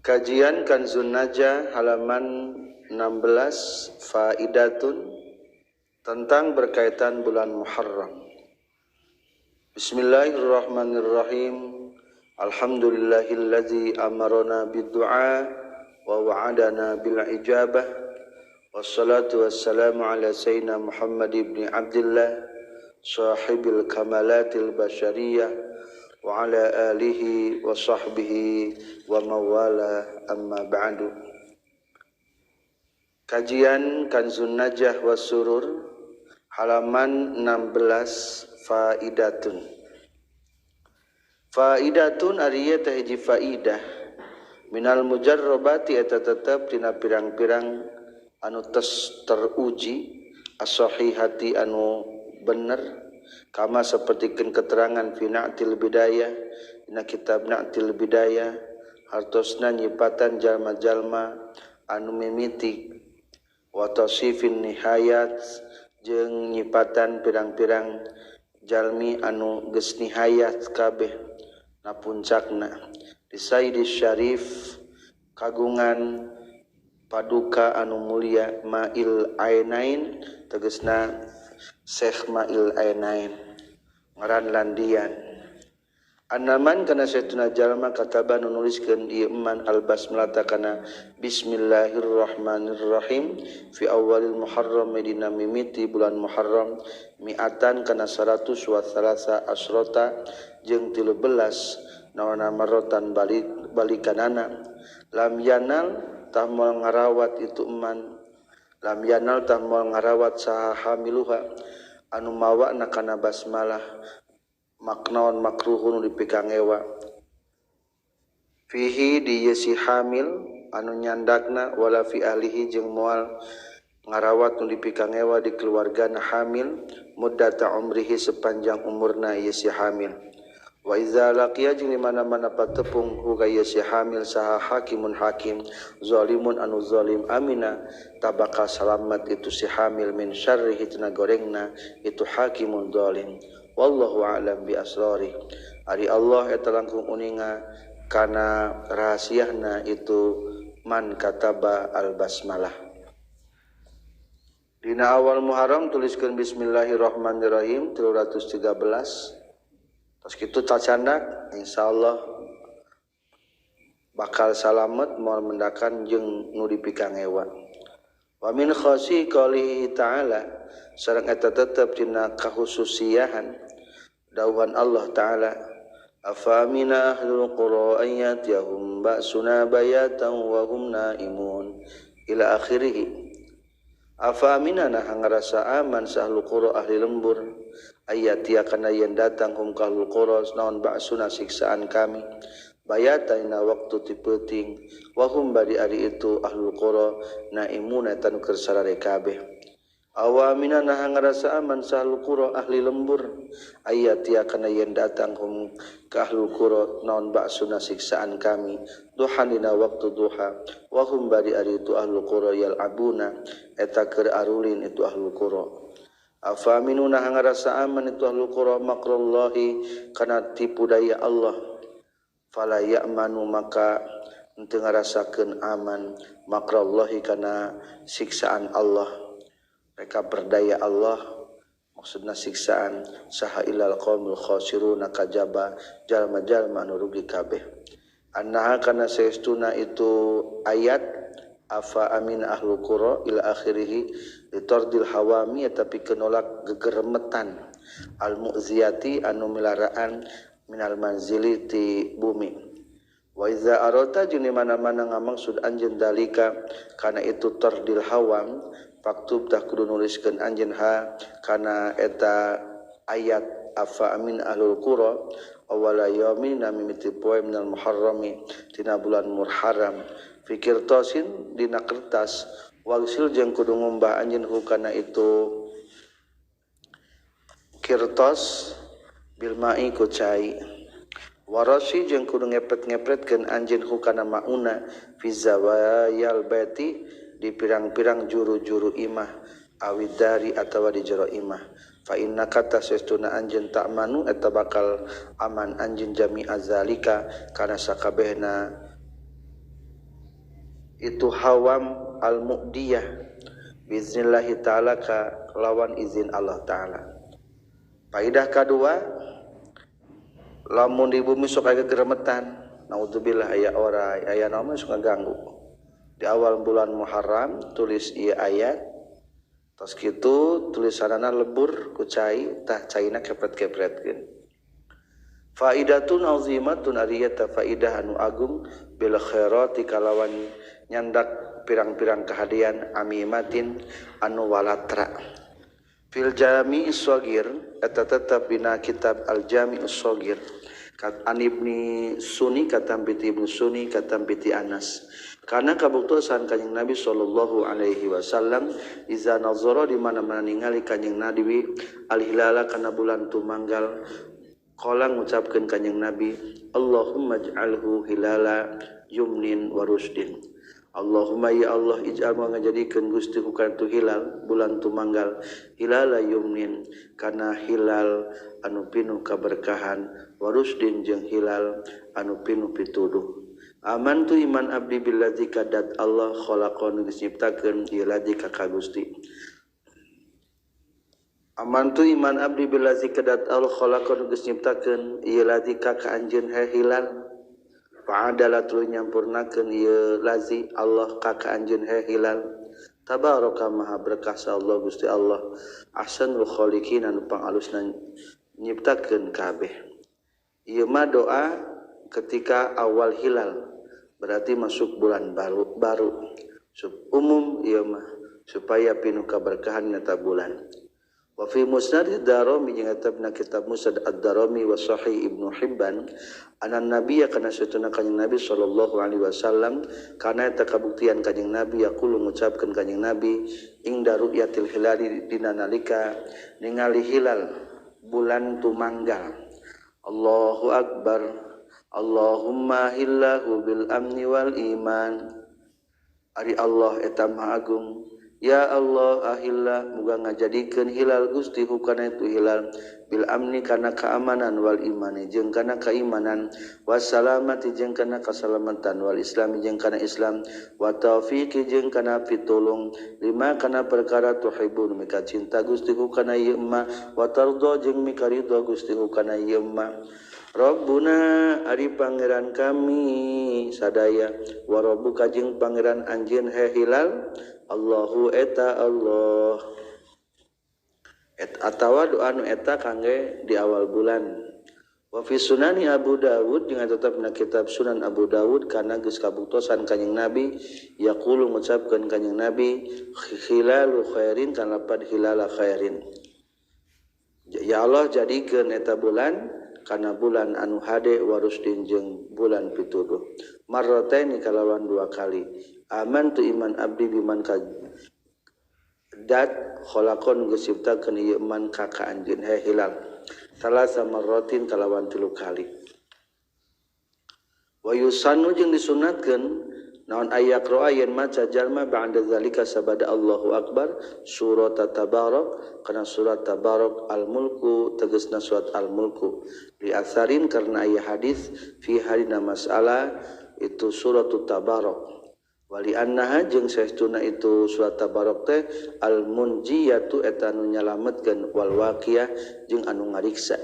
Kajian Kanzun Najah halaman 16 Faidatun tentang berkaitan bulan Muharram. Bismillahirrahmanirrahim. Alhamdulillahillazi amarona bid-du'a wa wa'adana bil ijabah. Wassalatu wassalamu ala sayyidina Muhammad ibn Abdullah sahibil kamalatil basyariyah wa ala alihi wa sahbihi wa mawala amma ba'du. Kajian Kanzun Najah wa Surur halaman 16 Faidatun. Faidatun ariya ta hiji faidah minal mujarrabati eta tetep dina pirang-pirang anu teruji as-sahihati anu bener kama sapertikeun keterangan fi na'til bidayah dina kitab na'til bidayah hartosna nyipatan jalma-jalma anu mimiti wa tasifin nihayat jeung nyipatan pirang-pirang jalmi anu geus nihayat kabeh na puncakna di Sayyidis Syarif kagungan paduka anu mulia Ma'il Ainain tegasna Syekh Ma'il Ainain ngaran landian anaman kana saestuna jalma kataba nuliskeun ieu man al-basmalah kana bismillahirrahmanirrahim fi awalil muharram dina mimiti bulan Muharram mi'atan kana 100 wa thalatha asrota jeung 13 nawana marotan balikanana lam yanal tah moal ngarawat itu man lam yanal tah moal ngarawat saha hamiluha anu mawakna kana basmalah maknaon makruhun dipikang ewa fihi di yesi hamil anu nyandakna wala fi ahlihi jeung moal ngarawat nu dipikang ewa di keluargana hamil muddata umrihi sepanjang umurna yesi hamil wa iza laqiya jeung di mana-mana patepung hu yesi hamil saha hakimun hakim zalimun anu zalim amina tabaka salamat itu si hamil min syarrihi tina gorengna itu hakimun zalim wallahu a'lam bi asrari ari Allah eta langkung uninga kana rahasiana itu man kataba al basmalah. Dina awal Muharram tuliskeun bismillahirrahmanirrahim 313 tos kitu tacandak insyaallah bakal salamet moal mendakan jeung nu dipikang ewa. Wa min khasi qalihi ta'ala sareng eta tetep dina kahususiahan dawuhan Allah taala afamina ahlul qura ayatihum ba'suna bayatan wa hum naimun ila akhirih. Afamina nah ngarasa aman sahlul qura ahli lembur ayatia kana yen datang hum kahlul qura naon ba'suna siksaan kami bayatan na waktu tipeuting wa hum bari ari itu ahlul qura naimun eta nu keur sarare kabeh. Awamina nah ngarasa aman sahlul qura ahli lembur ayatia kana yen datang hum ka ahlul qura naon ba'suna siksaan kami duhan dina waktu duha wa hum bari ari itu ahlul qura yal'abuna eta keur arulin itu ahlul qura. Afaminu nah ngarasa aman itu ahlul qura makrallahi kana tipu daya Allah fala ya'manu maka henteu ngarasakeun aman makrallahi kana siksaan Allah mereka berdaya Allah maksudna siksaan saha ilal qaumul khasiruna kajaba jalma-jalma anu rugi kabeh annaha kana saestuna itu ayat afa amin ahlul qura ila akhirih litardil hawami tapi kenolak gegeremetan al mu'ziyati anu milaraan minal manzili ti bumi wa iza arata jeung mana-mana ngamaksud anjeun dalika kana itu tardil hawam faktub tah kudu nuliskeun anjeun ha kana eta ayat afa amin ahlul qura awala yaumin mimiti poe minal muharrami tina bulan Muharram fikir tosin dina kertas wagsil jeung kudu ngumbah anjeun hu kana itu kirtos bil ma'i ku cai warasi jeung kudu ngepret-ngepretkeun anjeun hu kana mauna fi zawayal baiti di pirang-pirang juru-juru imah awidari atawa di jero imah fa inna kata sestuna anjeun ta'manu eta bakal aman anjeun jami azalika kana sakabehna itu hawam al-mu'diyah biiznillahi ta'ala ka lawan izin Allah ta'ala. Faedah kedua, lamun di bumi sok aya geremetan, naudzubillah aya ora aya naon sok ngaganggu. Di awal bulan Muharram tulis ieu ayat, tos kitu tulisanana lebur ku cai, tah caina kepret-kepretkeun. Faidatun azimatun ariyata faidah anu agung bil khairati kalawan nyandak pirang-pirang kehadian amimatin anu walatra. Fil jami'is shagir eta tetep dina kitab al jami'us shagir kat an ibni Sunni katam biti ibnu Sunni katam biti Anas. Karena kabuktosan kanjing Nabi sallallahu alaihi wasallam iza nazara di mana-mana ningali kanjing Nabi al hilala kana bulan tumanggal qala ngucapkeun kanjing Nabi Allahumma ij'alhu hilala yumnin wa rusdin. Allahumma ya Allah ij'al ngajadikeun Gusti kana tu hilal bulan tumanggal hilala yumnin kana hilal anu pinuh kaberkahan wa rusdin jeung hilal anu pinuh pituduh. Amantu iman abdi billazi kadat Allah khalaqan diciptakeun ieu ladzi ka Gusti. Amantu iman abdi billazi kadat Allah khalaqan geus nyiptakeun ieu ladzi ka anjeun hilal. Fa'adalat lu nyampurnakeun ieu ladzi Allah ka anjeun hilal. Tabaraka maha berkah sa Allah Gusti Allah. Ahsanul khaliqin anu pangalusna nyiptakeun kabeh. Ieu mah doa ketika awal hilal, berarti masuk bulan baru. Umum ieu mah supaya pinuh kaberkahan nyata bulan. Wa fi musnad ad-Darimi jeung eta dina kitab Musnad ad-Darimi wa Sahih Ibnu Hibban anan nabiyya kana satuna kanjing Nabi sallallahu alaihi wasallam kana eta kabuktian kanjing Nabi yaqulu ngucapkeun kanjing Nabi ingda ru'yatil hilali dina nalika ningali hilal bulan tumanggal. Allahu akbar Allahumma hillahu bil amni wal iman. Ari Allah eta maha agung. Ya Allah ahillah muga ngajadikeun hilal Gusti hukana itu hilal bil amni kana keamanan wal imani jeung kana keimanan wassalamati jeung kana kasalamatan wal islami jeung kana Islam wa taufiqi jeung kana pitulung lima kana perkara tuhibun mika cinta Gusti hukana ieu ma wa tardha jeung mika ridha Gusti hukana ieu ma. Rabbuna ari pangeran kami sadaya wa rabbuka jeung pangeran anjeun hilal Allahu eta Allah atawa doa nu eta kangge di awal bulan. Wa fi sunani Abu Dawud jeung tetepna kitab Sunan Abu Dawud kana geus kabuktosan kanjing Nabi yaqulu ngucapkeun kanjing Nabi hilalu khairin kana lapad hilala khairin. Ya Allah jadikeun eta bulan kana bulan anu hade warusdin jeung bulan pituduh. Marrataini kalawan dua kali. Amantu iman abdi biman kadat khalaqon geus ciptakeun ieu man ka anjeun hilal. Salasa marratin kalawan 3 kali. Wa yusannu jeung disunatkeun naon ayaqra yen maca jalma ba'da zalika sabada Allahu akbar surat tabarak kana surat tabarak al-mulku tegasna surat al-mulku li asarin karena aya hadis fi harina mas'alah itu surat tabarak. Wali annaha jeung saestuna itu surat tabarak teh al munjiyatu eta nu nyalametkeun wal waqiyah jeung anu ngariksa.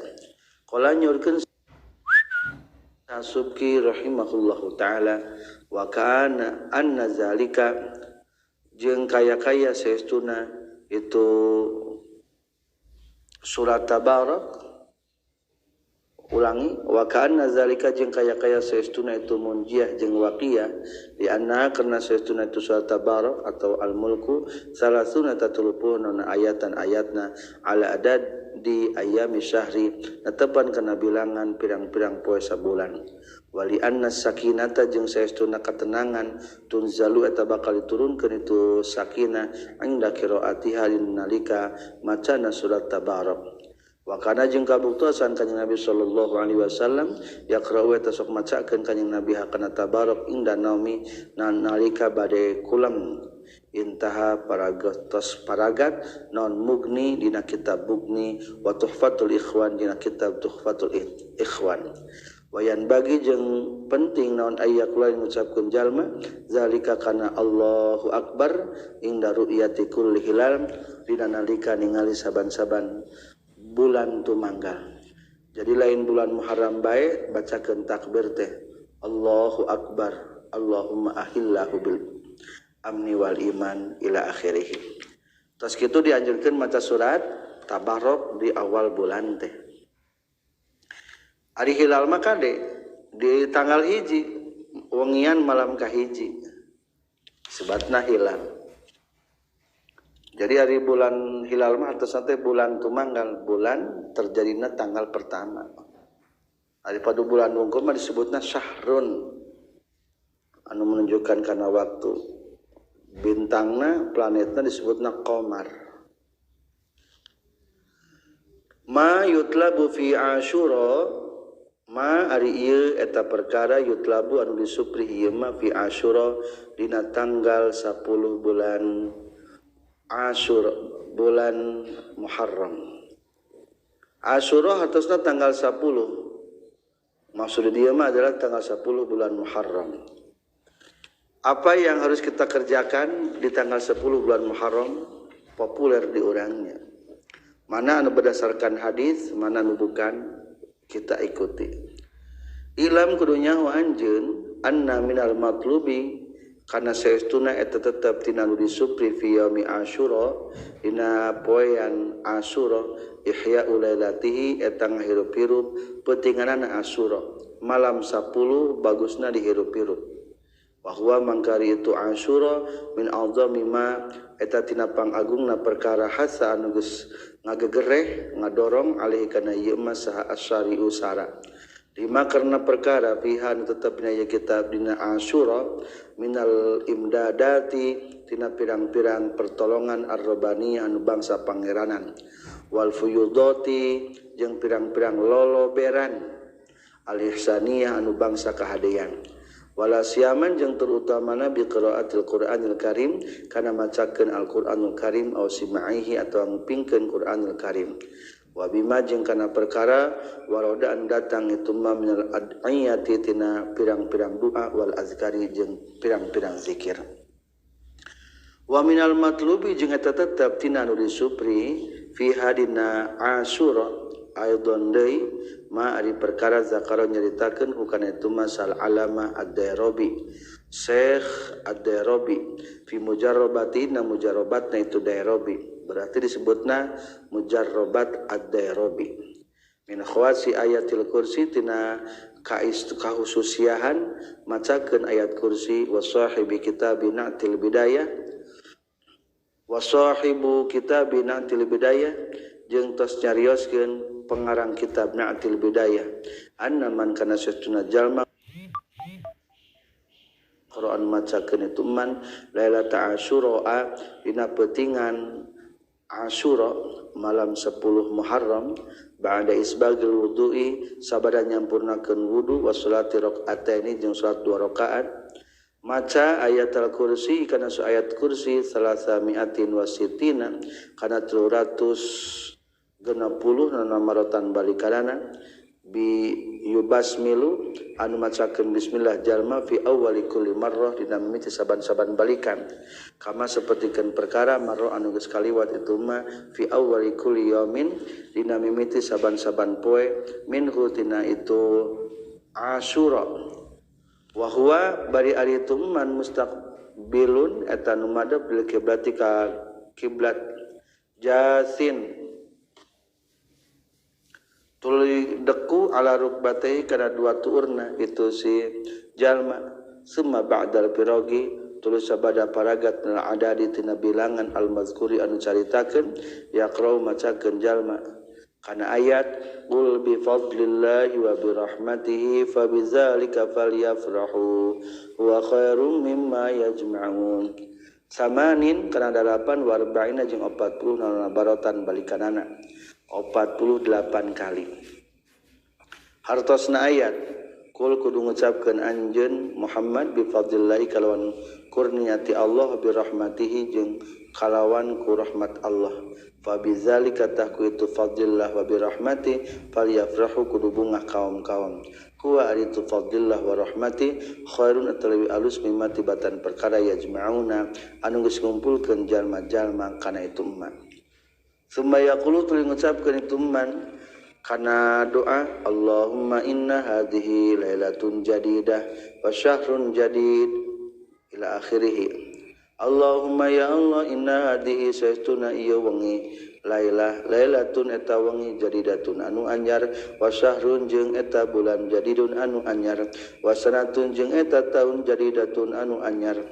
Qala nyorkeun Subki rahimahullahu taala wa kana anna zalika jeung kaya-kaya saestuna itu surat tabarak. Ulangi wa kana zalika jeung kaya-kaya saestuna itu munjiyah jeung waqiyah di anna karna saestuna itu surat tabarak atau al-mulku salasuna tatulupun ayatan ayatna ala adad di ayami syahri netepan kana bilangan pirang-pirang poe sabulan. Wali anna sakinata jeung saestuna katenangan tunzalu eta bakal diturunkeun itu sakinah inda qiraatiha nalika macana surat tabarak. Wa kana jeung kabuktosan kanjing Nabi sallallahu alaihi wasallam yaqra'u eta sok macakeun kanjing Nabi hakana tabarak inda naumi nalika bade kulam intaha paragat non mugni dina kitab mugni wa tuhfatul ikhwan dina kitab tuhfatul ikhwan. wayan bagi jeung penting naon aya kula ngucapkeun jalma zalika kana Allahu akbar inda ru'yati kulli hilal dina nalika ningali saban-saban bulan tumanggal. Jadi lain bulan Muharram bae bacakeun takbir teh Allahu akbar Allahumma ahillahu bil amni wal iman ila akhirih. Terus kitu dianjurkeun maca surat Tabarok di awal bulan teh. Ari hilal mah kade di tanggal hiji wengian malam kahiji sebatna hilal. Jadi hari bulan hilal mah atos teh bulan tumanggal, bulan terjadina tanggal pertama. Ari pada bulan wungkul mah disebutna syahrun anu menunjukkan kana waktu. Bintangna planetna disebutna qamar. Ma yutlabu fi Asyura ma ari ieu eta perkara yutlabu anu disupri ieu ma fi Asyura dina tanggal 10 bulan Asyura bulan Muharram. Asyura hartosna tanggal 10. Maksud dia mah adalah tanggal 10 bulan Muharram. Apa yang harus kita kerjakan di tanggal 10 bulan Muharram populer di orangnya. Mana anu berdasarkan hadis, mana anu bukan kita ikuti. Ilam kudunya wa anjeun anna minal matlubi kana saestuna eta tetep tina nu disupri fi yaumi Asyura dina poean Asyura ihya ulailatihi eta ngahirup-hirup peutinganana Asyura malam 10 bagusna dihirup-hirup. Wa huwa mangkari itu Asyura min a'zami ma eta tina pangagungna perkara hasa anu geus ngagegereh ngadorong alih kana ieu mah saha asyari usara. Lima karena perkara pihan tetap dina kitab dina Asyura minal imdadati tina pirang-pirang pertolongan ar-rabaniyah anu bangsa pangeranan wal fuyudati jeung pirang-pirang loloberan al-ihsaniyah anu bangsa kahadean wala siaman jeung terutamana bi qiraatil Qur'anil Karim kana macakeun Al-Qur'anul Karim au simaihi atawa ngupingkeun Qur'anul Karim. Wa bima jeung kana perkara warodaan datang itu ma minal ad'iyati tina pirang-pirang doa wal azkari jeung pirang-pirang zikir. Wa minal matlubi jeung eta tetep tina nu disupri fi hadina Asyura aidon deui ma ari perkara zakara nyaritakeun hukana itu masal alama ad-Dairabi Syekh ad-Dairabi fi mujarrabatina mujarrabatna itu Dairabi berarti disebutna mujarrabat ad-Dairabi min khawasi ayatil kursi tina kahususiahan macakeun ayat kursi wa sahibi kitabina til bidayah wa sahibu kitabina til bidayah jeung tos nyarioskeun pengarang kitab Na'til Bidayah anna man kana satuna jalma Quran macakeun itu man lailata Asyura dina peutingan Asyura malam 10 Muharram ba'da isbagil wudu'i sabada nyampurnakeun wudu wa salati rakaataini jeung salat 2 rakaat maca ayat al-kursi kana ayat kursi 360 kana 360 nana marotan balikanana bi yubasmilu anu macakeun bismillah jalma fi awwali kulli marrah dina mimiti saban-saban balikan kama sapertikeun perkara marrah anu geus kaliwat itu mah fi awwali kulli yaumin dina mimiti saban-saban poe minhu tina itu Asyura wa huwa bari ari itu man mustaqbilun eta nu madep bil kiblati ka kiblat jasin tuluy deku ala rukbatai kana dua tuurna itu si jalma summa ba'dal pirogi tuluy sabada paragat na adadi tina bilangan al mazkuri anu caritakeun yaqra'u macakeun jalma kana ayat qul bi fadlillahi wa bi rahmatihi fa bidzalika falyafrahu huwa khairum mimma yajma'un samanin kana 8 40 jeung 40 na barotan balikanana 48 kali hartosna ayat Kul kudu ngucapkeun anjeun Muhammad bi fadlillahi kalawan kurniati Allah bi rahmatihi jeung kalawan ku rahmat Allah. Fa bidzalika tahku itu fadlillah wa bi rahmati falyafrahu kudu bungah kaum-kaum. Huwa aritu fadlillah wa rahmati khairun atalawi alus mimma tibatan perkara yajma'una anu geus ngumpulkeun jalma-jalma kana itu man. Summa yaqulu tuluy ngucapkeun itu man kana doa Allahumma inna hadhihi lailatun jadidah wa syahrun jadid ila akhirih. Allahumma ya Allah inna hadhihi saestuna ieu wengi lailatun eta wengi jadidatun anu anyar wa syahrun jeung eta bulan jadidun anu anyar wa sanatun jeung eta taun jadidatun anu anyar.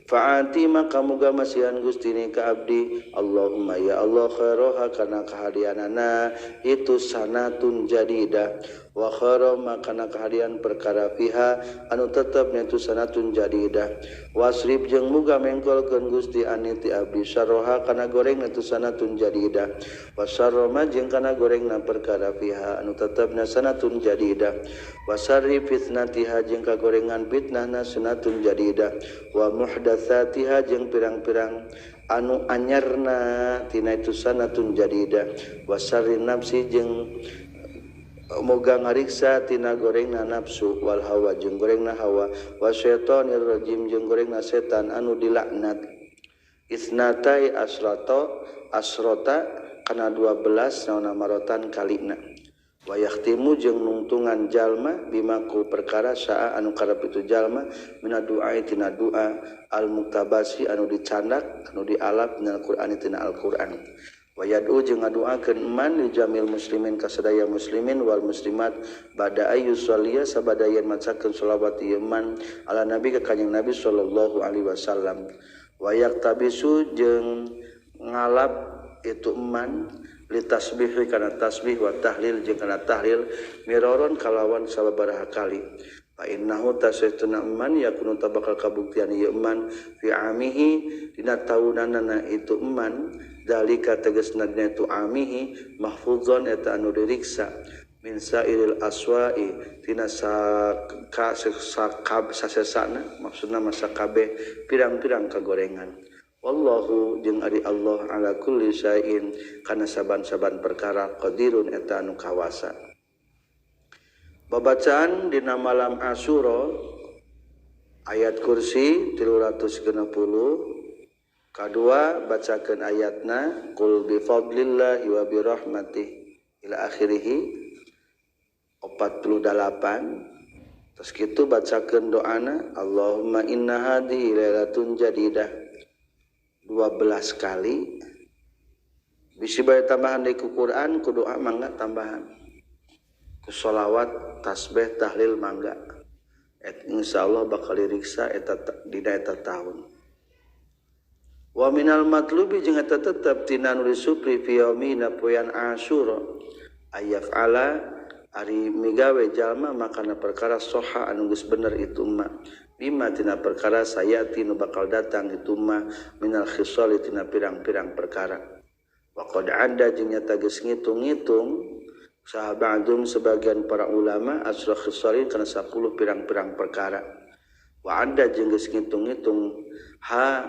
Fa'ati maka muga masihan gustini ka abdi Allahumma ya Allah khairoha kana kahadianana itu sanatun jadidah wa khairom kana kahadian perkara fiha anu tetepna itu sanatun jadidah wasrib jeung muga mengkolkeun Gusti aniti abdi syarroha kana goreng itu sanatun jadidah wasarroma jeung kana gorengna perkara fiha anu tetepna sanatun jadidah wasarri fitnatiha jeung kagorengan fitnahna sanatun jadidah wa muhdatsatiha jeung pirang-pirang anu anyarna tina itu sanatun jadidah wasarri nafsi jeung moga ngariksa tina gorengna nafsu wal hawa jeung gorengna hawa wasyaitonir rajim jeung gorengna setan anu dilaknat isnatai asrota kana 12 naonna marotan kalina wa yahtimu jeung nungtungan jalma bimaku perkara saa anu karep itu jalma mina doa tina doa al muktabasi anu dicandak anu dialap tina Al-Qur'an tina Al-Qur'an wa yad'u jeung ngadoakeun man li jamil muslimin ka sadaya muslimin wal muslimat bada ayyus sholliya sabadayan macakeun shalawat ieu man ala nabi ka kanjeng nabi sallallahu alaihi wasallam wa yaktabisu jeung ngalap itu man li tasbihi kana tasbih wa tahlil jeung kana tahlil miraron kalawan sababaraha kali fa innahu tasaytuna man yakunu tabakal kabuktian ieu man fi amihi dina taunanana itu man dalika tegasna dina tu amihi mahfuzon eta anu diriksa min sairil aswa'i tina sasesana maksudna masa kabeh pirang-pirang kagorengan wallahu jeung ari Allah ala kulli syai'in kana saban-saban perkara qadirun eta anu kawasa. Babacaan dina malam Asyura ayat kursi 360 kadua bacakeun ayatna qul bi fadlillahi wa bi rahmatih ila akhirih 48 terus kitu bacakeun doana Allahumma inna hadhihi lailatun jadidah 12 kali bisi bae tambahan di Quran ku doa mangga tambahan ku sholawat tasbih tahlil mangga insyaallah bakal diriksa eta dina eta taun. Wa minal matlubi jeung eta tetep tina nu disupri fi yaumina poean Asyura ayafala ari migawe jalma makana perkara soha anu geus bener itu mah bima tina perkara sayati nu bakal datang itu mah minal khisal tina pirang-pirang perkara wa qad ada jeung nyata geus ngitung-ngitung sahabadum sebagian para ulama asra khisalin kana 10 pirang-pirang perkara wa ada jeung geus ngitung-ngitung ha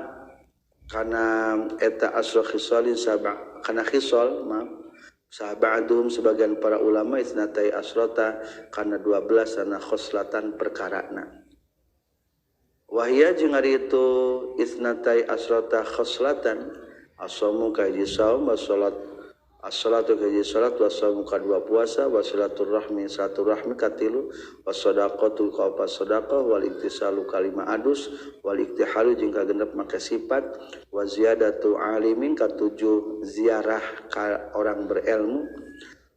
kana eta asra khisalin sab'a kana khisal ma sahabadum sebagian para ulama isnatai asrota kana 12 ana khoslatan perkarana wahia jeung ari itu isnatai asrota khoslatan asamu ka hiji saum wa salat as-salatu ka hiji salat wa saumu ka dua puasa wa silaturrahmi silaturahmi katilu wa shadaqatu ka opat sedekah wal iktisalu kalima adus wal iktihalu jeung ka genep make sifat wa ziyadatu alimin ka 7 ziarah ka orang berilmu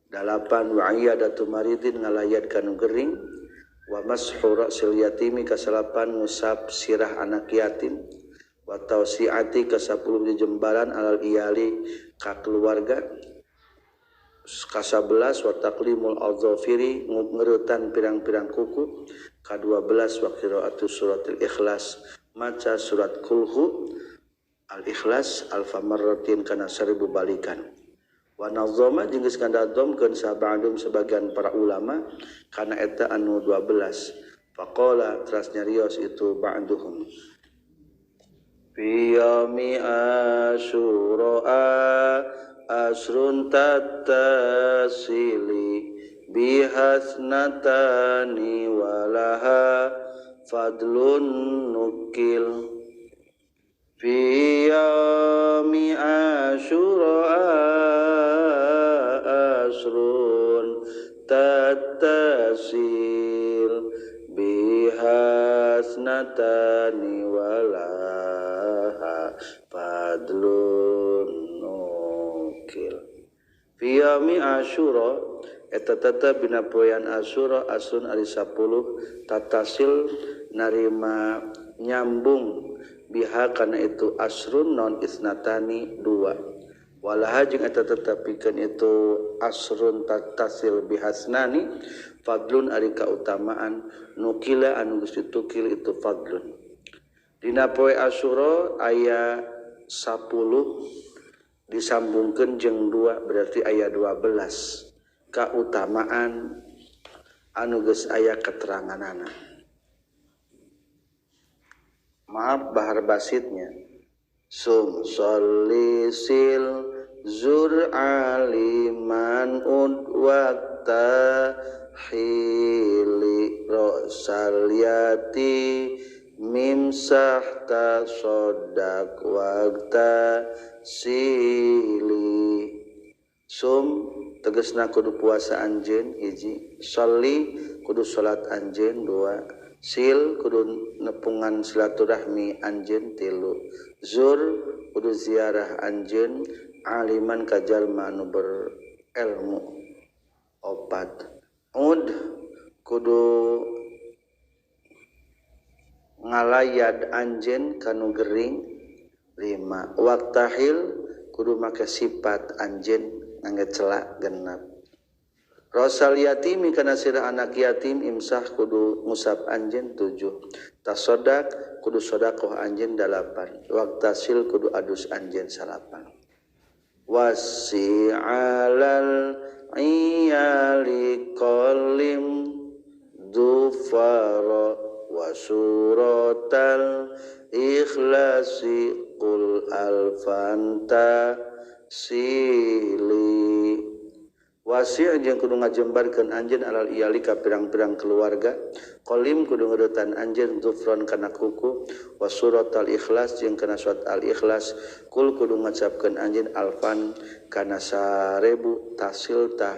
8 wa iyadatu maridin ngalayat kanu gering wa mashu ra'sil yatimi ka 8 ngusap sirah anak yatim wa tausiati ka 10 jembaran alal iyali ka keluarga ka 11 wa taqlimul adzafiri ngeuretan pirang-pirang kuku ka 12 wa qiraatu suratul ikhlas maca surat kulhu al ikhlas alfa marratin kana 1000 balikan wa nazama jeung geus ngandaddomkeun sabadum sebagian para ulama kana eta anu 12 faqala teras nyarios itu ba'duhum fi yaumi asyura asrun tatasili bihasnatani walaha fadlun nukil fi yaumi asyura asrun tattasil bihasnatani walaha fadlun nukil fi yaumi asyura eta tetep dina poean asyura asun ari 10 tattasil narima nyambung biha kana itu asrun non isnatani 2 walaha jeung eta tetepikeun itu asrun tattasil bihasnani fadlun ari kautamaan nukila anu geus ditukil itu fadlun dina poe asyura aya 10 disambungkeun jeung 2 berarti aya 12 kautamaan anu geus aya keteranganana. Maaf bahar basitnya. Sum solisil zur aliman udwata hili rosalyati mimsahta sodak wagta sili. Sum tegasna kudu puasa anjeun hiji, sholli kudu salat anjeun 2, sil kudu nepungan silaturahmi anjeun 3, zur kudu ziarah anjeun aliman ka jalma anu berilmu 4, ud kudu ngalayad anjeun kanu gering 5, waktahil kudu make sifat anjeun ngangge celak genap. Rosal yatim kana sira anak yatim imsah kudu ngusap anjeun 7. Tasodak kudu sedekah anjeun 8. Waqtasil kudu adus anjeun 8. Wasi'alal iyali qalim dufara wasuratal ikhlasi qul alfanta sili wasi' jeung kudu ngajembarkeun anjeun alal iyali ka pirang-pirang keluarga qalim kudu ngeuretan anjeun dhufron kana kuku wasuratal ikhlas jeung kana surat al ikhlas kul kudu ngacapkeun anjeun alfan kana 1000 tasil ta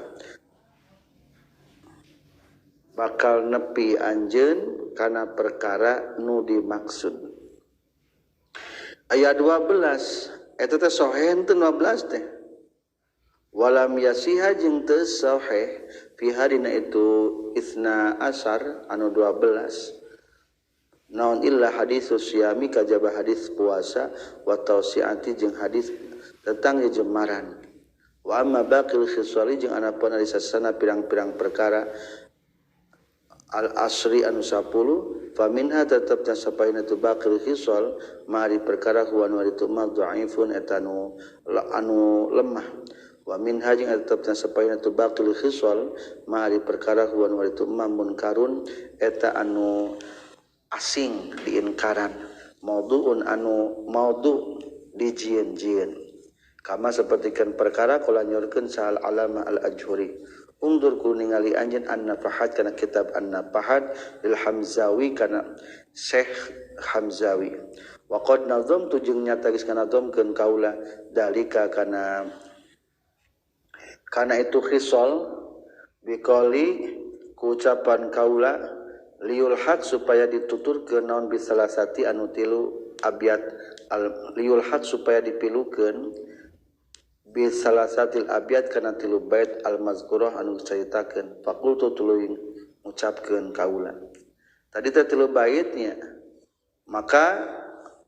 bakal nepi anjeun kana perkara nu dimaksud. Ayat 12 eta teh sahih teh 12 teh. Walam yasiha jeung teu sahih fi hadina itu isna asar anu 12. Naon illa hadisus siyami kajaba hadis puasa wa tausiati jeung hadis tentang jemaran. Wa amma baqil khisali jeung anapun ari sasana pirang-pirang perkara al asri anu 10 faminha tetep sapaina tu baqil khisal mari perkara huwa nu itu madhaifun etanu anu lemah wa minha jeung tetep sapaina tu baqil khisal mari perkara huwa nu itu munkarun eta anu asing diinkaran maudhuun anu maudhu dijieun-jieun kama sapertikeun perkara kala nyorkeun sal alama al ajhuri undur ku ningali anjeun an-nafahat kana kitab an-nafahat lil hamzawi kana syekh hamzawi wa qad nazamtu jeung nyata geus kana domkeun kaula dalika kana itu khisal biqali ku ucapan kaula liul haq supaya dituturkeun naon bisalasati anu 3 abyat liul haq supaya dipilukeun bisalasatil abyad kana 3 bait al-mazkurah anu dicaritakeun faqultu tuluy ngucapkeun kaula tadi teh 3 baitnya maka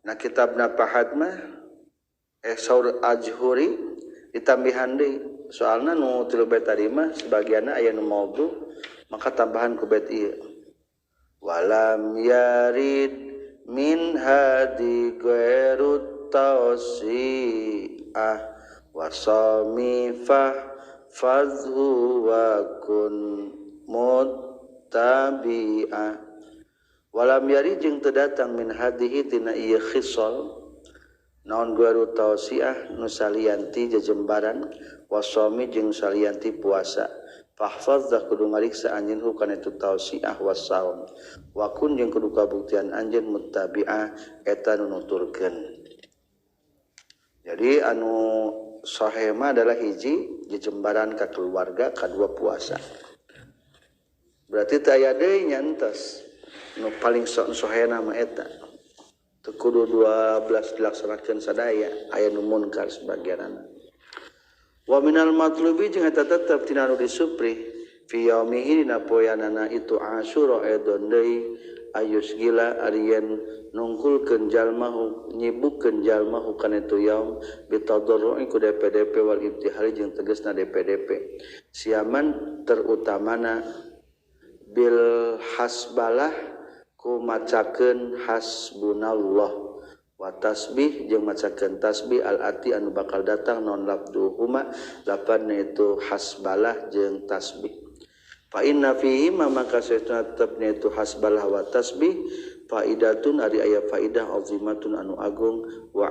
na kitabna pahat mah saur ajhuri ditambihan deui soalna nu 3 bait tadi mah sebagianna aya nu maudhu maka tambahan ku bait ieu walam yarid min hadi ghairut tawsi'ah wa wasami fadhu wa kun muttabi'a walam yari jeung teu datang min hadihi tina ieu khisal naon guaru tausiah nu salianti jejembaran wasami jeung salianti puasa fahfazah kudu ngariksa anjeun hukana itu tausiah wasaum wa kun jeung kudu kabuktian anjeun muttabi'ah eta nu nuturkeun. Jadi anu sahih mah adalah hiji jejembaran ka keluarga, kadua puasa. Berarti teu aya deui nyantos nu paling sahih mah eta. Teu kudu 12 dilaksanakeun sadaya, aya nu munkar sebagianna. Wa minal matlubi jeung eta tetep tina nu disupri fi yaumihi dina poeanana itu Asyura edon deui ayus gila arien nungkulkeun jalma nyibukeun jalma kana itu yaum bitadarrui ku DPDP wal ibtihal jeung tegasna DPDP siaman terutamana bil hasbalah ku macakeun hasbunallah wa tasbih jeung macakeun tasbih al ati anu bakal datang non labduhuma lapanna itu hasbalah jeung tasbih. Fa inna fihi maka satuna itu hasbalah wa tasbih faidatun ari aya faidah azimatun anu agung wa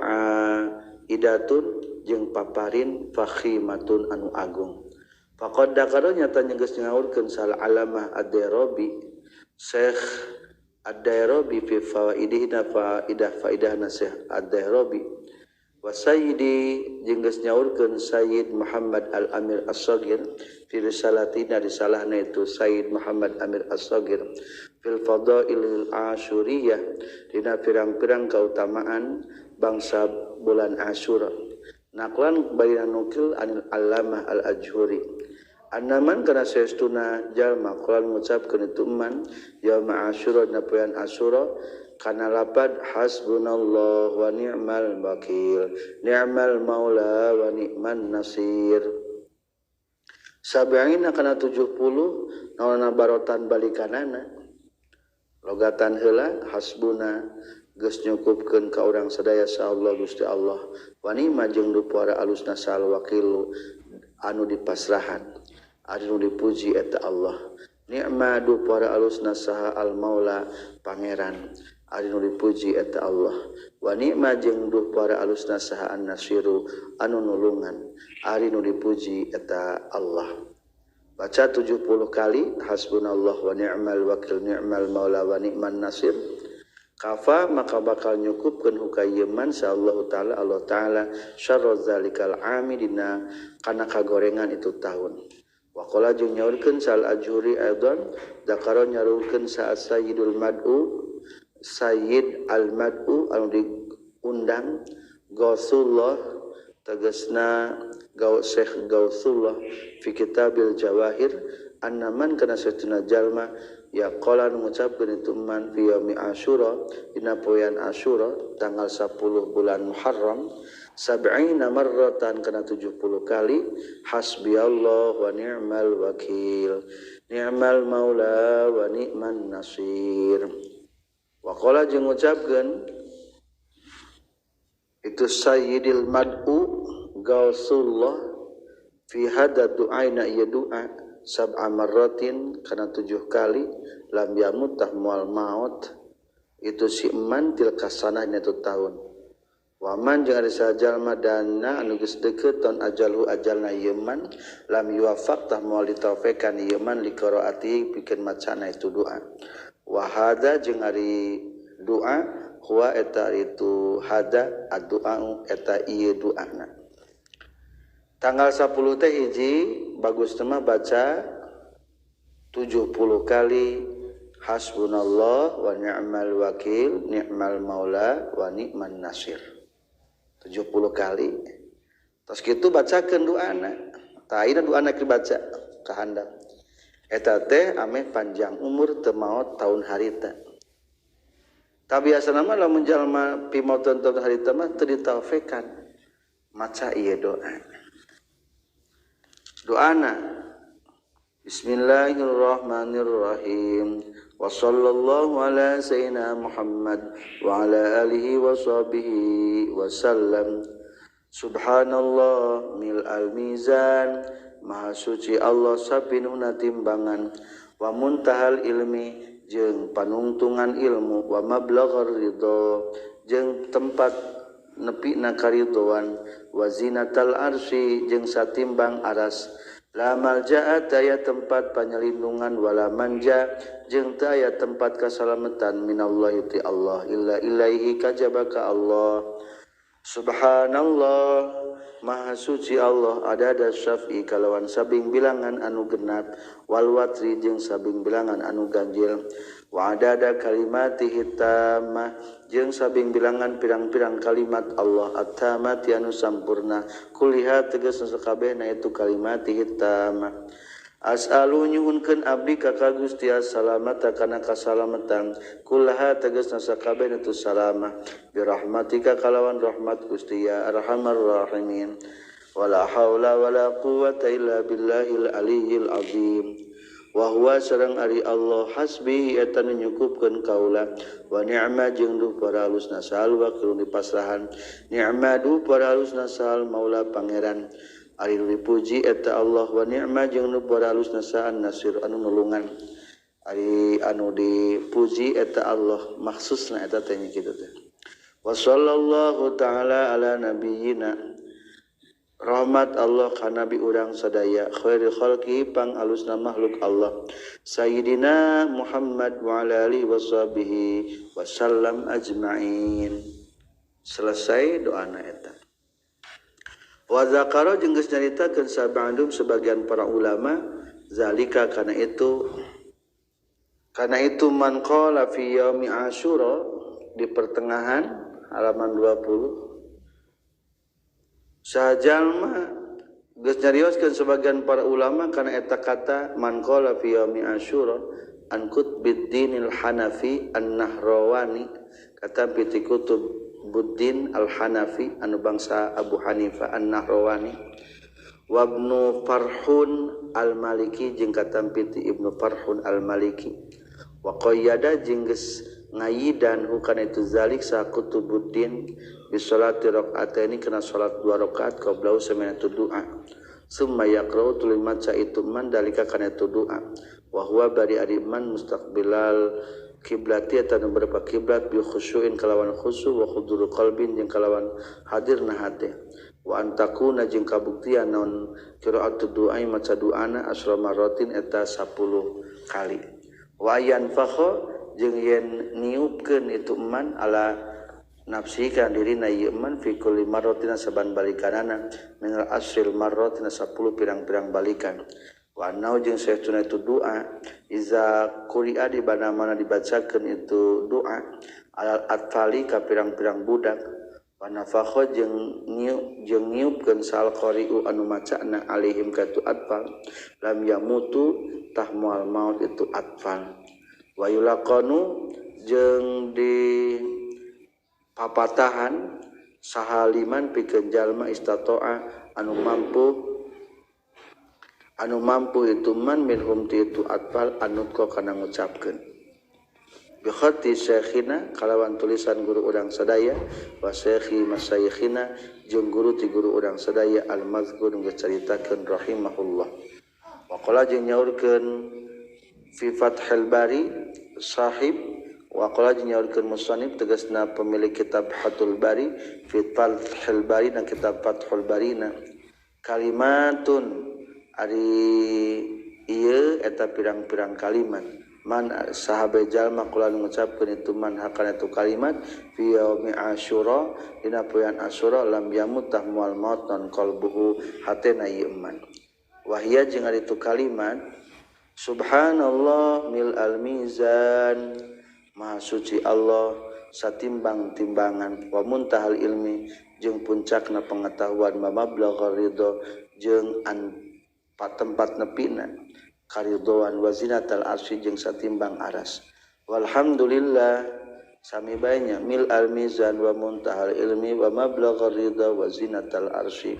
idatun jeung paparin fakhimatun anu agung. Faqad dakara nyata geus ngaurkeun sal alamah ad-Dairabi Syekh ad-Dairabi fi fawaidihna faidahna Syekh ad-Dairabi wa sayyidi jeung geus nyaurkeun Sayyid Muhammad Al-Amir As-Saghir fi risalatina risalahna itu Sayyid Muhammad Amir As-Saghir fil fadailil asyuriyah dina pirang-pirang kautamaan bangsa bulan Asyura naqlan bayna nukil anil Allamah Al-Ajhuri annaman kana saestuna jalma qalan ngucapkeun itu man yaum Asyura dina poean Asyura kana lapad hasbunallah wa ni'mal wakil ni'mal maula wa ni'man nasir sabi'ina kana 70 naonna barotan balikanana logatan heula hasbuna geus nyukupkeun ka urang sadaya sa Allah Gusti Allah wa ni'ma jeung dupuara alusna sal wakil anu dipasrahan anu dipuji eta Allah ni'ma dupuara alusna saha al maula pangeran ari nu dipuji eta Allah wa ni'ma jeung duh para alusna saha an-nasiru anu nulungan ari nu dipuji eta Allah. Baca 70 kali hasbunallah wa ni'mal wakil ni'mal maula wa ni'man nasir kafa maka bakal nyukupkeun hukayeuman sa Allah taala syarra zalikal amidina kana kagorengan itu tahun. Wa qala jeung nyaurkeun sal ajuri aidan zakara nyaurkeun sa sayyidul mad'u Sayyid Al-Mad'u anu diundang Gausullah tegasna Syekh Gausullah fi kitabil jawahir annaman kana satuna jalma ya qala ngucapkeun itu man fi yaumi Asyura dina poean Asyura tanggal 10 bulan Muharram 70 marratan kana 70 kali hasbiyallah wa ni'mal wakil ni'mal maula wa ni'man nasir. Waqala jeung ngucapkeun itu Sayyidil Mad'u Gausullah fi hada du'aina ieu doa sab'a marratin kana 7 kali lam yamut tahmual maut itu si man tilka sanahna itu tahun wa man jeung ari sajalma dana anu geus deukeut ton ajalhu ajalna ieu man lam yuwaffaq tahmual ditaufikan ieu man li qiraati pikeun macana itu doa wa hada jeung ari doa huwa eta itu hada ad-du'a eta ieu doana tanggal 10 teh hiji bagus mah baca 70 kali hasbunallah wa ni'mal wakil ni'mal maula wa ni'man nasir 70 kali terus kitu bacakeun doana tah ayeuna doana keur baca kahandap eta teh ameh panjang umur teu maot tahun harita. Tapi biasana mah lamun jalma pimautan tahun harita mah teu ditaufikan maca ieu doa. Doana Bismillahirrahmanirrahim. Wa sallallahu ala sayyidina Muhammad wa ala alihi wa sahbihi wa sallam. Subhanallah mil al-mizan maha suci Allah sapinuna timbangan wa muntahal ilmi jeung panungtungan ilmu wa mablaghar ridho jeung tempat nepina karidhoan wa zinatal arsy jeung satimbang aras la malja'a taya tempat panyelindungan wala manja jeung taya tempat kasalamatan minallahi ti Allah illa ilaihi kajabaka Allah. Subhanallah maha suci Allah adada syaf'i kalawan sabing bilangan anu genap wal watri jeung sabing bilangan anu ganjil wa adada kalimatihi tammah jeung sabing bilangan pirang-pirang kalimat Allah at-tammati anu sampurna kuliha tegas sakabehna itu kalimatihi tammah. As'alu nyuhunkeun abdi ka Gusti salamata kana kasalamatan kullaha tegasna sakabehna tu salamah bi rahmatika kalawan rahmat Gusti ya arhamar rahimin wala haula wala quwwata illa billahil aliyyil azim wa huwa sareng ari Allah hasbi eta nu nyukupkeun kaula wa ni'ma jeung duh para halusna sahal wa kulun dipasrahan ni'ma duh para halusna sahal maula pangeran ari dipuji eta Allah wa ni'ma jeung nu para halusna saan nasir anu nulungan ari anu dipuji eta Allah maksusna eta teh kitu teh wa sallallahu taala ala nabiyyina rahmat Allah ka nabi urang sadaya khairul khalqi pang alusna makhluk Allah sayyidina Muhammad wa ala alihi washabihi wasallam ajmain. Selesai doana eta. Wa zakara jeung geus nyaritakeun sabandum sebagian para ulama zalika kana itu man qala fi yaumi asyura di pertengahan halaman 20 sajalma geus nyarioskeun sebagian para ulama kana eta kata man qala fi yaumi asyura an kutbiddinil hanafi an-nahrawani kata piti kutub Buddin al-Hanafi anu bangsa Abu Hanifah an-Nahrawani wa Ibnu Farhun al-Maliki jeung katampiti Ibnu Farhun al-Maliki wa qayyada jeung geus ngayidan hukana itu zalik sa kutubuddin bi salati rakaataini kana salat 2 rakaat qabla samana tu doa summa yaqra'u tuluy maca itu man dalika kana tu doa wa huwa bari ariman mustaqbilal kiblati atau beberapa kiblat bi khusyu'in kalawan khusyu' wa khudurul qalbin jeung kalawan hadirna hate wa antakuna jeung kabuktian naon qira'atu du'a maca du'ana asra maratin eta 10 kali wa yanfakha jeung yen niupkeun itu man ala nafsi kana dirina ieu man fi kulli maratin saban balikanana min al-asril maratin 10 pirang-pirang balikan wa nau jeung saestuna itu doa iza quri'a di mana-mana dibacakeun itu doa alal atfali ka pirang-pirang budak wa nafakha jeung niupkeun sal qari'u anu macana alaihim ka tu atfal lam yamutu tahmual maut itu atfal wa yulaqanu jeung di papatahan sahaliman pikeun jalma istata'a anu mampu itu man minhum itu atfal anut ko kana ngucapkeun bi khati syekhina kalawan tulisan guru urang sadaya wa syekhi masyayikhina jeung guru ti guru urang sadaya al mazkur geus caritakeun rahimahullah wa qala jeung nyaurkeun fi fathul bari sahib wa qala jeung nyaurkeun musannif tegasna pemilik kitab Fathul Bari fi fathul bari na kitab Fathul Barina kalimatun ari ieu eta pirang-pirang kalimat man sahabe jalma kula ngucapkeun itu man hakana itu kalimat fi yaumi asyura dina poean asyura lam yamut tahmual maut non qalbuhu hatena ieu man wahia jeung ari itu kalimat subhanallah mil al mizan maha suci Allah satimbang timbangan wa muntahal ilmi jeung puncakna pengetahuan wa mablaghar ridho jeung tempat nepina karidhoan wa zinatal arsy jeung satimbang aras walhamdulillah sami baenya mil al mizan wa muntahal ilmi wa mablaghar ridha wa zinatal arsy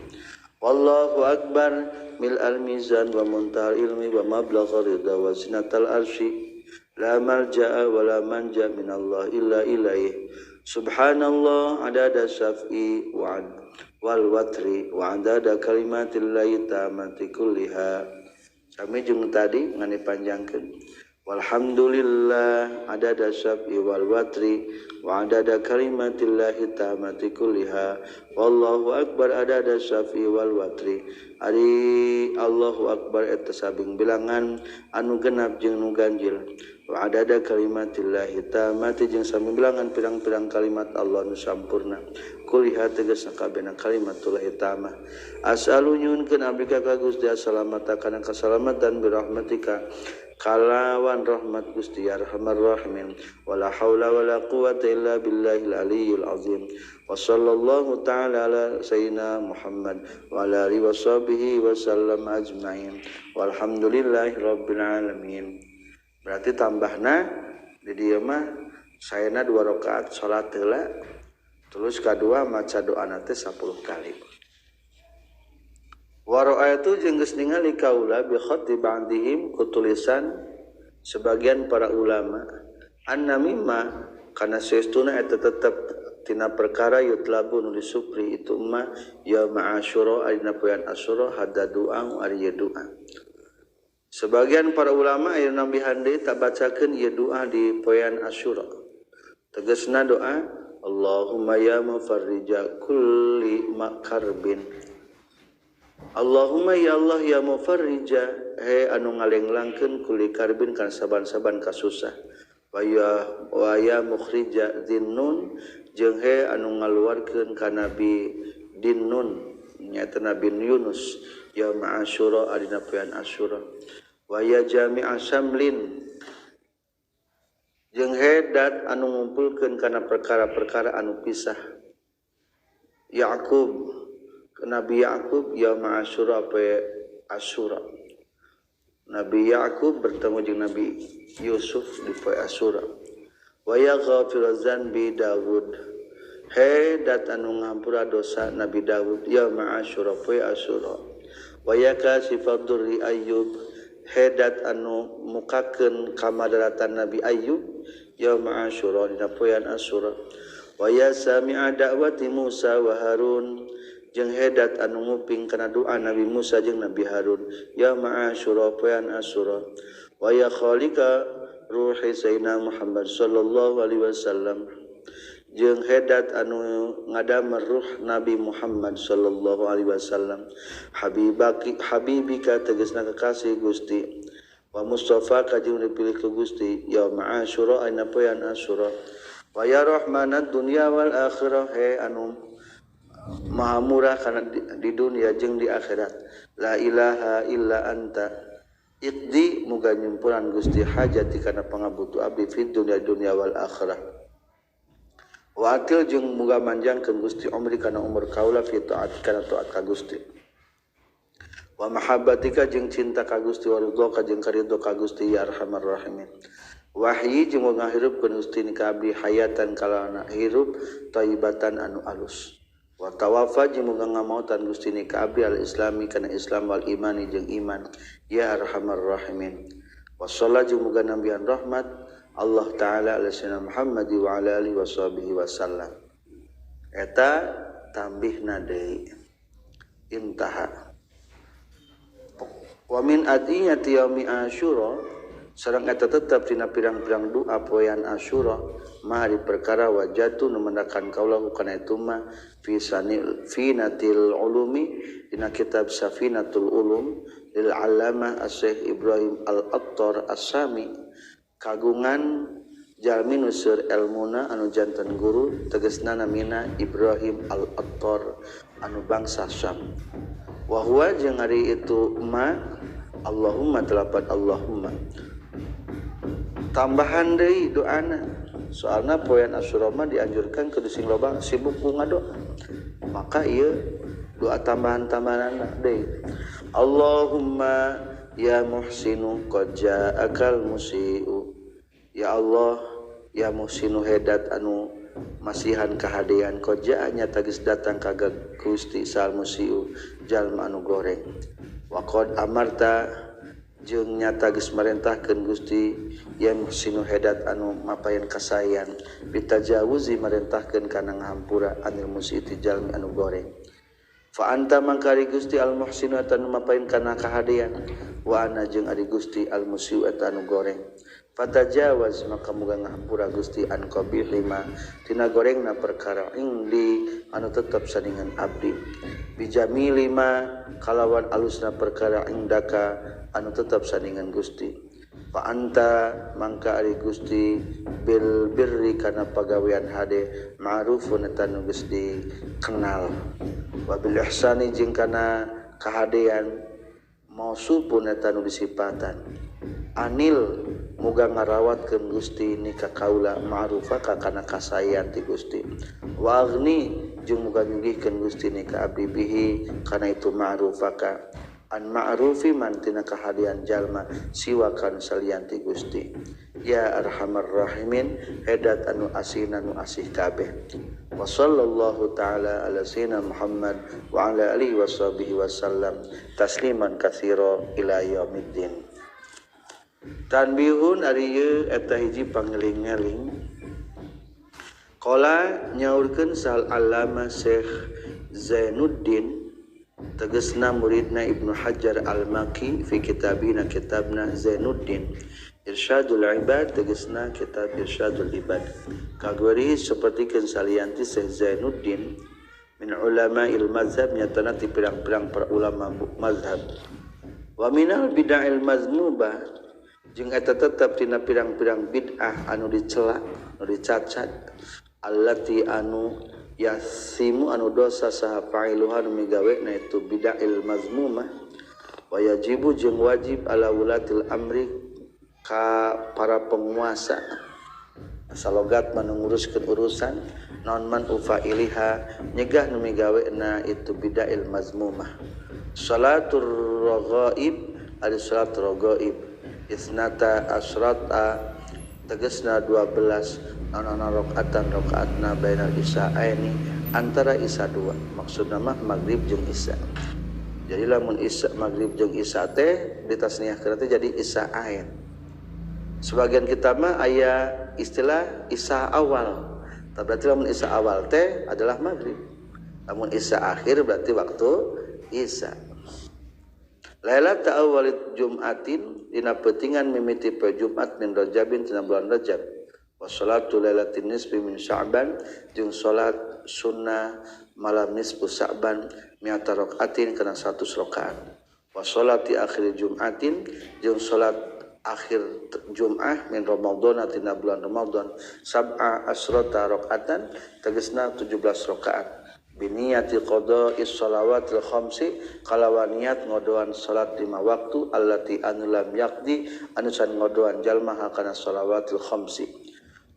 wallahu akbar mil al mizan wa muntahal ilmi wa mablaghar ridha wa zinatal arsy la malja'a wa la manja minallah illa ilaih subhanallah adada syaf'i wa wal watri wa adada kalimatillahi tammati kulliha. Sami jeung tadi ngan dipanjangkeun. Walhamdulillah adada sab'i wal watri wa adada kalimatillahi tammati kulliha. Wallahu akbar adada sab'i wal watri. Ari Allahu akbar eta sabing bilangan anu genap jeung nu ganjil. Wa adada kalimatillahi tammati jeung sami bilangan pirang-pirang kalimat Allah nu sampurna. Kulliha tegas sakabehna kalimatullahi tammah. As'alu nyuhunkeun abdi ka Gusti salamata kana kasalamatan bi rahmatika kalawan rahmat Gusti arhamar rahimin. Wala haula wala quwwata illa billahil aliyyil azim. Wa sallallahu ta'ala ala sayyidina Muhammad wa ala alihi washabihi wasallam ajmain. Walhamdulillahi rabbil alamin. Berarti tambahna di dieu mah saena 2 rakaat salat heula. Terus kadua maca doana teh 10 kali. Wa ra'aytu jeung geus ningali kaula bi khatti ba'dihim ku tulisan sebagian para ulama anna mimma kana saestuna eta tetep tina perkara yutlabu nu disupri itu mah ya ma'asyura dina poean asyura hada doa ari doa. Sebagian para ulama aya nabi hande tak bacakeun ieu doa di poean asyura. Tegasna doa Allahumma ya mufarrija kulli makarbin. Allahumma ya Allah ya mufarrija he anu ngalenglangkeun kulli karbin kana saban-saban kasusah. Wa ya mukhrija dinnun jeung he anu ngaluarkeun ka nabi dinnun nyaeta nabi Yunus ya ma'asyura adina poean asyura. Wa ya jami'a samlin jeung he dat anu ngumpulkeun kana perkara-perkara anu pisah. Yaqub Nabi Yaqub ya ma'asyura poe asyura. Nabi Yaqub bertemu dengan Nabi Yusuf di poe asyura. Wa ya ghafir dzanbi Daud he dat anu ngampura dosa Nabi Daud ya ma'asyura poe asyura. Wa ya kasifad durri Ayyub he dat anu mukakeun kamadaratan Nabi Ayyub ya ma'asyura dina poean asyura. Wa ya sami'a da'wati Musa wa Harun jeung hedat anu nguping kana doa Nabi Musa jeung Nabi Harun ya ma'asyura poean asyura. Wa ya khaliqa ruhi sayyidina Muhammad sallallahu alaihi wasallam jeung hedat anu ngadamar ruh Nabi Muhammad sallallahu alaihi wasallam. Habibika tegasna kekasih Gusti. Wa Mustafa ka jeung dipilih ku Gusti ya ma'asyura aina poean asyura. Wa ya rahmanad dunya wal akhirah he anu maha murah kana di dunia jeung di akhirat. La ilaha illa anta iqdi muga nyumpuran Gusti hajati kana pangabutuh abdi fid dunya wal akhirah. Wa atil jeung muga manjangkeun Gusti umri kana umur kaula fi taat kana taat ka Gusti. Wa mahabbatika jeung cinta ka Gusti wa ridha jeung karidho ka Gusti ya arhamar rahimin. Wahyi jeung ngahirupkeun Gusti ni ka abdi hayatan kalana hirup thayyibatan anu alus. Wa tawaffa jeung muga ngamautan Gusti ni ka abdi al-islami kana Islam wal imani jeung iman ya arhamar rahimin. Wa sallallahu jeung muga nambihan rahmat Allah taala ala sayyidina Muhammad wa ala alihi washabihi wasallam. Eta tambihna deui intaha. Wa min adiyati yaumi asyura sareng eta tetep dina pirang-pirang doa poean asyura mari perkara wajatu nu mendakan kaula kana itu mah finatil ulumi dina kitab Safinatul Ulum lil Allamah Asy-Syaikh Ibrahim Al-Attar As-Sami kagungan jalmi nu seur elmuna anu janten guru tegasna namina Ibrahim Al-Attar anu bangsa Syam. Wa huwa jeung ari itu ma Allahumma telapat Allahumma tambahan deui doana soalna poean asyura mah dianjurkan kudu sing loba sibuk ku ngadoa maka ieu doa tambahan-tambahanna deui Allahumma ya muhsinu qad ja'akal musii'u ya Allah ya muhsinu hedat anu masihan kahadian qad ja'anya tagis datang ka Gusti sal musii'u jalma anu goreng wa qad amarta jeung nyata geus marentahkeun Gusti yang muhsinu hedat anu mapayan kasayan bitajawuzi marentahkeun kana ngahampura anil musiti jalmi anu goreng fa anta mangka ari Gusti al muhsinu eta nu mapain kana kahadean wa ana jeung ari Gusti al musiu eta nu goreng fatajawaz maka muga ngahampura Gusti an qabihi ma tina gorengna perkara indi anu tetep saningan abdi bijamili ma kalawan alusna perkara indaka anu tetep saningan Gusti fa anta mangka ari Gusti bil birri kana pagawean hade ma'rufun eta nu geus dikenal wa bil ihsani jeung kana kahadean mausupun eta nu disipatan anil muga ngarawatkeun Gusti ni ka kaula ma'rufaka kana kasayan ti Gusti wa agni jeung muga nyugihkeun Gusti ni ka abdi bihi kana itu ma'rufaka an ma'rufi man tina kahadian jalma siwa kan salianti Gusti ya arhamar rahimin hedat anu asina nu asih kabeh wa sallallahu taala ala sayyidina Muhammad wa ala alihi washabihi wasallam tasliman katsira ila yaumiddin. Tanbihun ari ieu eta hiji pangeling-eling qala nyaurkeun sal allama Syekh Zainuddin tegasna muridna Ibnu Hajar Al-Maki fi kitabina kitabna Zainuddin Irsyadul Ibad tegasna kitab Irsyadul Ibad kagori sapertikeun salianti Syekh Zainuddin min ulama'il mazhab nyatana ti pirang-pirang para ulama mazhab wa minal bid'ahil mazmubah jeung eta tetep tina pirang-pirang bid'ah anu dicela anu dicacat allati anu yasimu anu dosa saha fa'iluha nu migawe na itu bid'ahil mazmumah wa yajibu jeung wajib ala ulatil amri ka para penguasa salogat manunguruskeun urusan naon man ufailiha nyegah nu migawe na itu bid'ahil mazmumah salatur raghaib ari salat raghaib isnata asrata tegasna 12 ana rakaatna bainal isyaini antara isya dua maksudna mah maghrib jeung isya jadi lamun isya maghrib jeung isya teh ditasniahkeun teh jadi isya'ain sebagian kita mah aya istilah isya awal berarti lamun isya awal teh adalah maghrib lamun isya akhir berarti waktu isya Lailat ta'awalit Jum'atin dina peutingan mimiti poe Jumat min Rajabin tina bulan Rajab. Wa sholatu lailatin nisfi min Sya'ban jeung salat sunnah malam nisfu Sya'ban mi'ata rakaatin kana 100 rakaat. Wa sholati akhir Jum'atin jeung salat akhir Jum'ah min Ramadan tina bulan Ramadan sab'a asrata rakaatan tegasna 17 rakaat. Biniyati qada'is shalawatil khamsi kalawan niat ngodoan salat 5 waktu allati anu lam yaqdi anu can ngodoan jalma kana shalawatil khamsi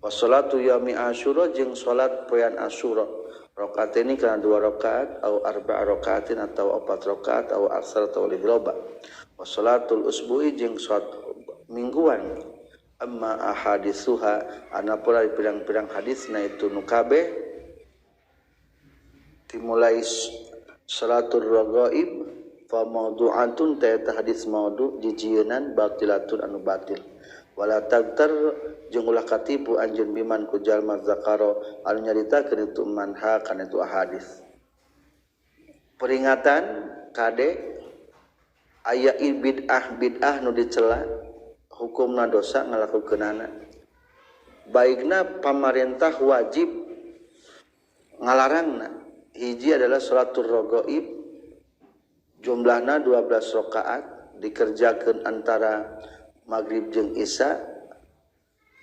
wa salatu yaumi asyura jeung salat poean asyura rakaataini kana 2 rakaat atau 4 rakaatin atau 4 rakaat atau aksar atau lebih loba wa salatul usbu'i jeung salat mingguan amma ahaditsuha anapun pirang-pirang hadisna itu nu kabeh dimulai salatul raghaib fa maudu'atun ta hadis maudu jijieun batilatun anu batil wala tagtar jeung ulah katipu anjeun biman ku jalma zakaro anu nyaritakeun itu manha kana itu hadis peringatan kade aya bid'ah nu dicela hukumna dosa ngalakukeunana baikna pamarentah wajib ngalarangna hiji adalah salatul raghaib jumlahna 12 rakaat dikerjakeun antara maghrib jeung isya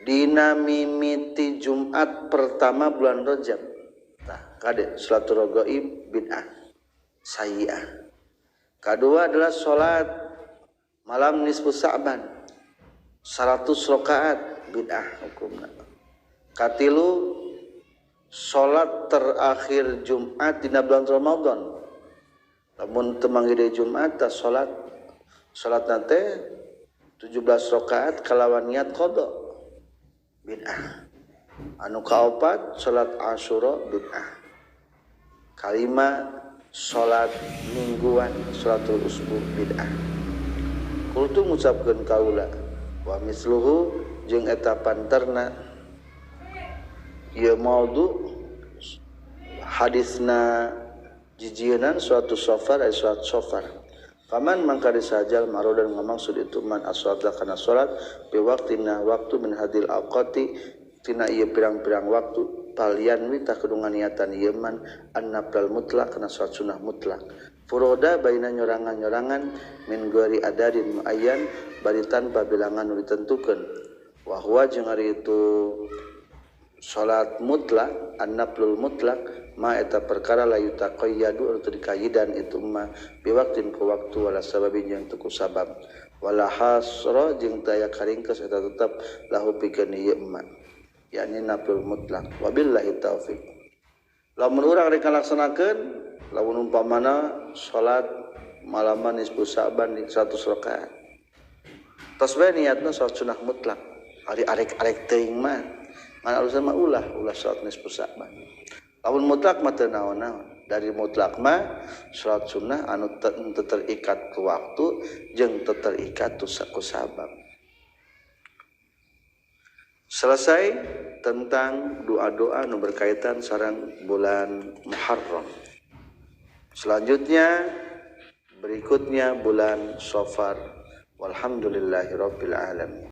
dina mimiti Jumat pertama bulan Rajab. Nah, kade salatul raghaib bid'ah sayyi'ah. Kedua adalah salat malam nisfu Sya'ban 100 rakaat bid'ah hukumna. Katilu salat terakhir Jumat dina bulan Ramadan lamun teu manggih Jumat ta salat teh 17 rakaat kalawan niat qada bid'ah anu kaopat salat Asyura bid'ah kalima salat mingguan salatul usbu bid'ah kultu ngucapkeun kaula wa misluhu jeung eta panterna ya maudu hadisna jijienan suatu safar ay suatu safar. Faman mangka disajal marodan ngamaksud itu man as-salat kana salat bi waqtina waktu min hadil awqati tina ieu pirang-pirang waktu palian wi tak kudu niatan ieu man an-nafil mutlak kana salat sunah mutlak. Furoda baina nyorangan-nyorangan min ghairi adadin muayyan bari tanpa bilangan nu ditentukeun. Wa huwa jeung ari itu salat mutlak an-naflul mutlak ma eta perkara la yutaqayyadu atau dikaidan itu mah biwaktin ku waktu wala sababin yang tuku sabab wala hasra jeung taya karingkeus eta tetep lahu pikeun ieu mah yakni naflul mutlak wabillahi taufik. Lamun urang rek ngalaksanakeun lamun umpamana salat malaman nisfu Sa'ban 100 rakaat tos bae niatna salat sunah mutlak ari arek-arek teuing mah ngan alusan mah ulah salat nisfu Sa'ban. Lamun mutlak mah teu naon-naon. Dari mutlak mah salat sunnah anu teu terikat ku waktu jeung teu terikat ku sabab. Selesai tentang doa-doa nu berkaitan sareng bulan Muharram. Selanjutnya berikutnya bulan Safar. Walhamdulillahirabbil alamin.